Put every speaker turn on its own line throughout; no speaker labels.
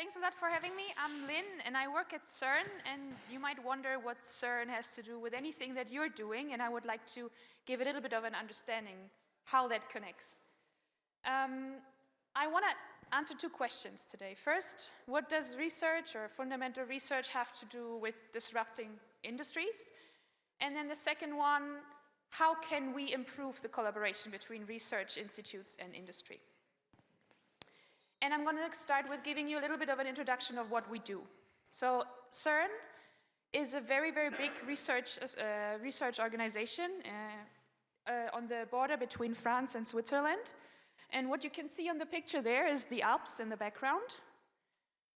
Thanks a lot for having me. I'm Linn, and I work at CERN, and you might wonder what CERN has to do with anything that you're doing, and I would like to give a little bit of an understanding how that connects. I want to answer two questions today. First, what does research or fundamental research have to do with disrupting industries? And then the second one, how can we improve the collaboration between research institutes and industry? And I'm going to start with giving you a little bit of an introduction of what we do. So CERN is a very, very big research organization on the border between France and Switzerland. And what you can see on the picture there is the Alps in the background,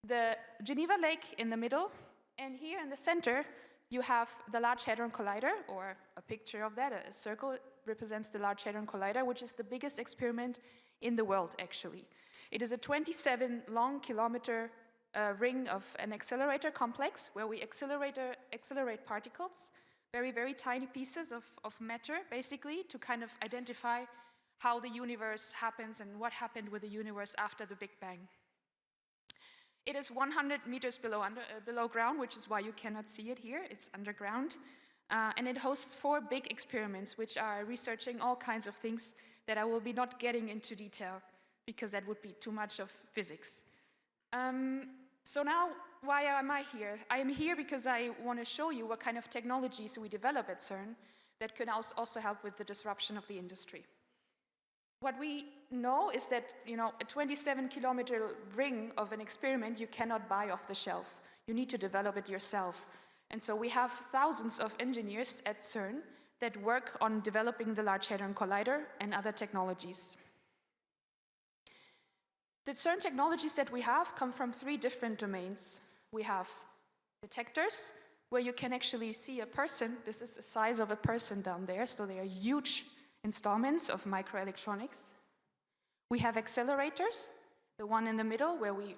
the Geneva Lake in the middle, and here in the center you have the Large Hadron Collider, or a picture of that. A circle represents the Large Hadron Collider, which is the biggest experiment in the world, actually. It is a 27 long kilometer ring of an accelerator complex where we accelerate particles, very, very tiny pieces of matter, basically, to kind of identify how the universe happens and what happened with the universe after the Big Bang. It is 100 meters below ground, which is why you cannot see it here. It's underground. And it hosts 4 big experiments, which are researching all kinds of things that I will be not getting into detail, because that would be too much of physics. So now, why am I here? I am here because I want to show you what kind of technologies we develop at CERN that can also help with the disruption of the industry. What we know is that, a 27-kilometer ring of an experiment you cannot buy off the shelf. You need to develop it yourself. And so we have thousands of engineers at CERN that work on developing the Large Hadron Collider and other technologies. The CERN technologies that we have come from 3 different domains. We have detectors, where you can actually see a person. This is the size of a person down there, so they are huge installments of microelectronics. We have accelerators, the one in the middle, where we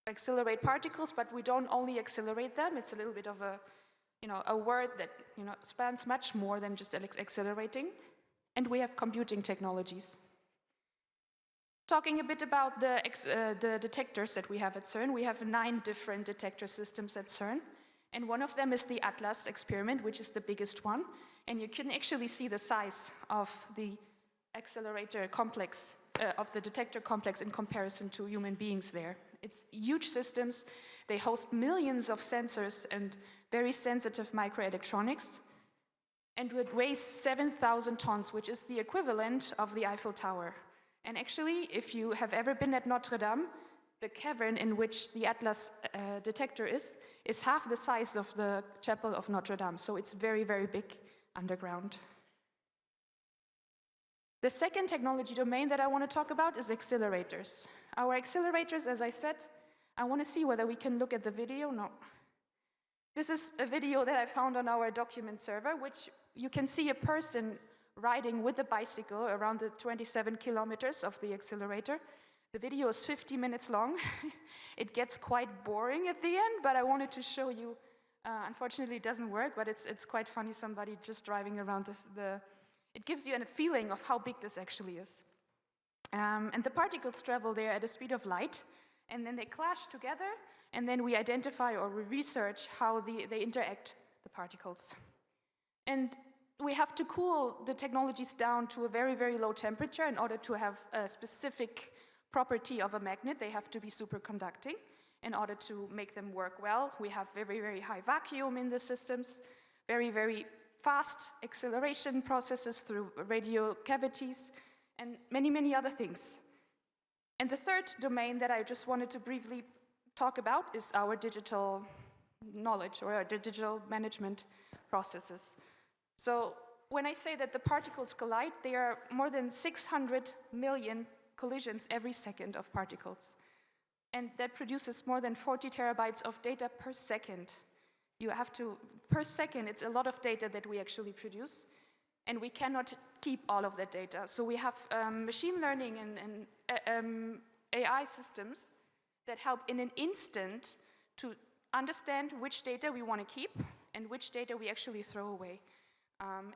accelerate particles, but we don't only accelerate them. It's a little bit of a word that spans much more than just accelerating. And we have computing technologies. Talking a bit about the detectors that we have at CERN, we have 9 different detector systems at CERN, and one of them is the Atlas experiment, which is the biggest one, and you can actually see the size of the accelerator complex, of the detector complex in comparison to human beings there. It's huge systems. They host millions of sensors and very sensitive microelectronics, and it weighs 7,000 tons, which is the equivalent of the Eiffel Tower. And actually, if you have ever been at Notre Dame, the cavern in which the Atlas detector is half the size of the chapel of Notre Dame. So it's very, very big underground. The second technology domain that I want to talk about is accelerators. Our accelerators, as I said, I want to see whether we can look at the video. No. This is a video that I found on our document server, which you can see a person riding with a bicycle around the 27 kilometers of the accelerator. The video is 50 minutes long. It gets quite boring at the end, but I wanted to show you. Unfortunately, it doesn't work, but it's quite funny, somebody just driving around it gives you a feeling of how big this actually is. And the particles travel there at a speed of light, and then they clash together, and then we identify or we research how they interact, the particles. And we have to cool the technologies down to a very, very low temperature in order to have a specific property of a magnet. They have to be superconducting in order to make them work well. We have very, very high vacuum in the systems, very, very fast acceleration processes through radio cavities, and many, many other things. And the third domain that I just wanted to briefly talk about is our digital knowledge or our digital management processes. So when I say that the particles collide, there are more than 600 million collisions every second of particles. And that produces more than 40 terabytes of data per second. Per second, it's a lot of data that we actually produce, and we cannot keep all of that data. So we have machine learning and AI systems that help in an instant to understand which data we want to keep and which data we actually throw away.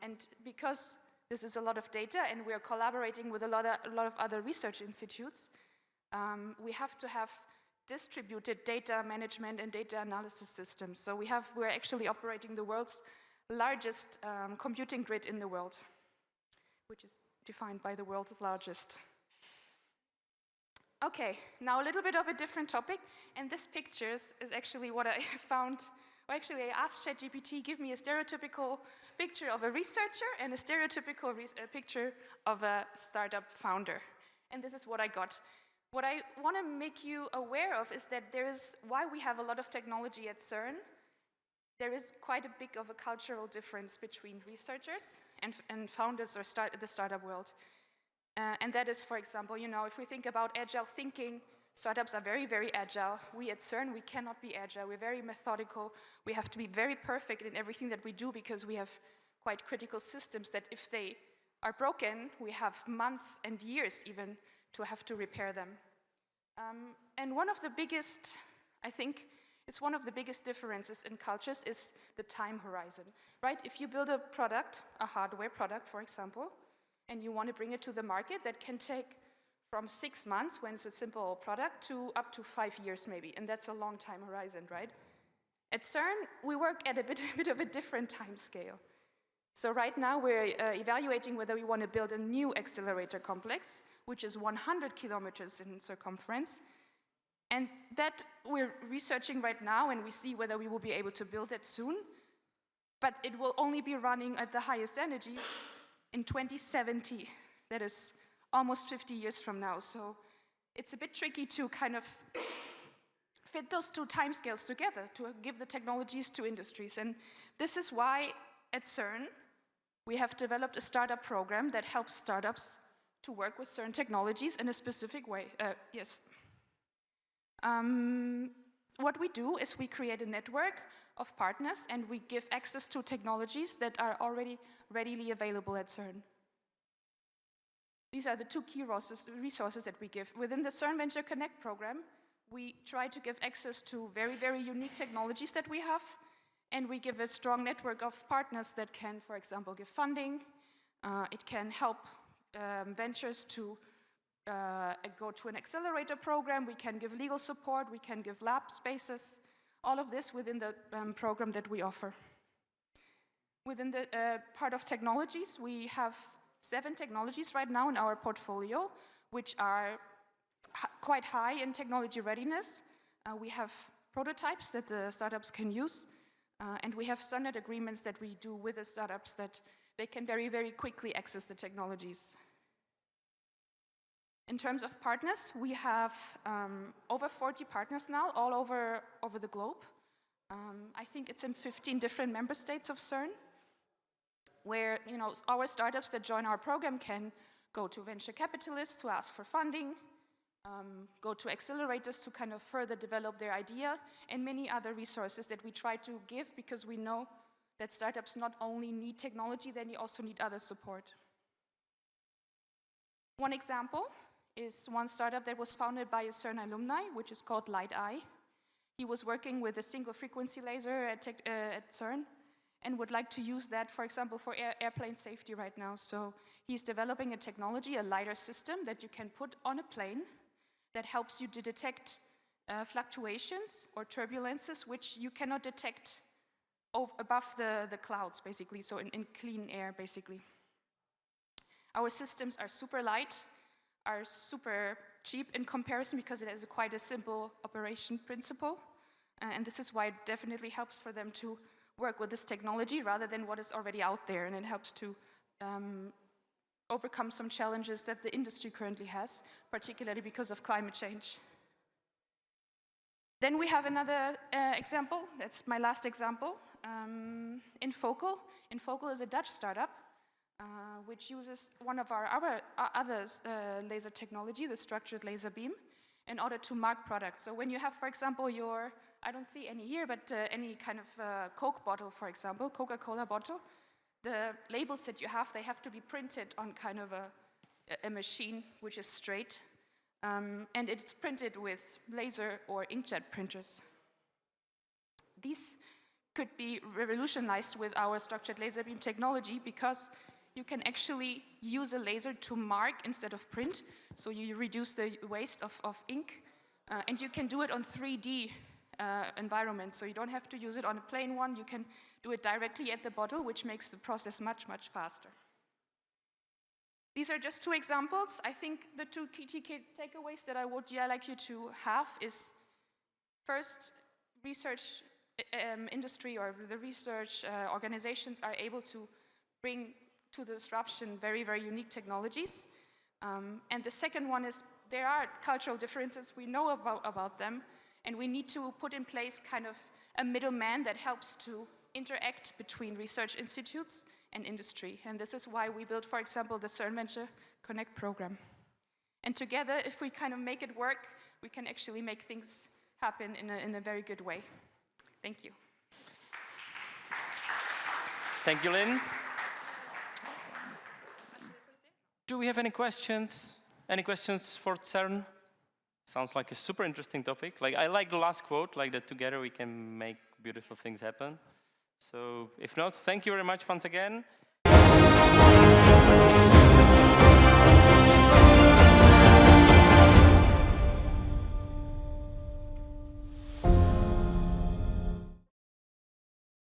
And because this is a lot of data and we are collaborating with a lot of other research institutes, we have to have distributed data management and data analysis systems. So we're actually operating the world's largest computing grid in the world, which is defined by the world's largest. Okay, now a little bit of a different topic, and this picture is actually what I found, or actually I asked ChatGPT, give me a stereotypical picture of a researcher and a stereotypical picture of a startup founder. And this is what I got. What I want to make you aware of is that why we have a lot of technology at CERN, there is quite a big of a cultural difference between researchers and founders or the startup world. And that is, for example, if we think about agile thinking, startups are very, very agile. We at CERN, we cannot be agile. We're very methodical. We have to be very perfect in everything that we do because we have quite critical systems that if they are broken, we have months and years even to have to repair them. And one of the biggest, I think, it's one of the biggest differences in cultures is the time horizon, right? If you build a product, a hardware product, for example, and you want to bring it to the market, that can take from 6 months, when it's a simple product, to up to 5 years maybe, and that's a long time horizon, right? At CERN, we work at a bit of a different time scale. So right now, we're evaluating whether we want to build a new accelerator complex, which is 100 kilometers in circumference, and that we're researching right now, and we see whether we will be able to build it soon, but it will only be running at the highest energies in 2070. That is almost 50 years from now. So it's a bit tricky to kind of fit those two timescales together to give the technologies to industries. And this is why at CERN we have developed a startup program that helps startups to work with CERN technologies in a specific way. What we do is we create a network of partners and we give access to technologies that are already readily available at CERN. These are the two key resources that we give. Within the CERN Venture Connect program, we try to give access to very, very unique technologies that we have, and we give a strong network of partners that can, for example, give funding. It can help ventures to go to an accelerator program. We can give legal support. We can give lab spaces. All of this within the program that we offer. Within the part of technologies, we have 7 technologies right now in our portfolio, which are quite high in technology readiness. We have prototypes that the startups can use, and we have standard agreements that we do with the startups that they can very, very quickly access the technologies. In terms of partners, we have over 40 partners now, all over the globe. I think it's in 15 different member states of CERN, where our startups that join our program can go to venture capitalists to ask for funding, go to accelerators to kind of further develop their idea, and many other resources that we try to give because we know that startups not only need technology, they also need other support. One example is one startup that was founded by a CERN alumni, which is called LightEye. He was working with a single frequency laser at CERN and would like to use that, for example, for airplane safety right now. So he's developing a technology, a LiDAR system that you can put on a plane that helps you to detect fluctuations or turbulences which you cannot detect above the clouds, basically, so in clean air, basically. Our systems are super light, are super cheap in comparison because it has quite a simple operation principle. And this is why it definitely helps for them to work with this technology rather than what is already out there. And it helps to overcome some challenges that the industry currently has, particularly because of climate change. Then we have another example. That's my last example. Infocal. Infocal is a Dutch startup which uses one of our other laser technology, the structured laser beam, in order to mark products. So when you have, for example, I don't see any here, but any kind of Coke bottle, for example, Coca-Cola bottle, the labels that you have, they have to be printed on kind of a machine which is straight, and it's printed with laser or inkjet printers. These could be revolutionized with our structured laser beam technology because you can actually use a laser to mark instead of print, so you reduce the waste of ink, And you can do it on 3D environments, so you don't have to use it on a plain one. You can do it directly at the bottle, which makes the process much, much faster. These are just 2 examples. I think the 2 key takeaways that I would like you to have is, first, research industry or the research organizations are able to bring to the disruption very, very unique technologies. And the second one is there are cultural differences. We know about them, and we need to put in place kind of a middleman that helps to interact between research institutes and industry. And this is why we built, for example, the CERN Venture Connect program. And together, if we kind of make it work, we can actually make things happen in a very good way. Thank you.
Thank you, Linn. Do we have any questions? Any questions for CERN? Sounds like a super interesting topic. Like, I like the last quote, like that together we can make beautiful things happen. So if not, thank you very much once again.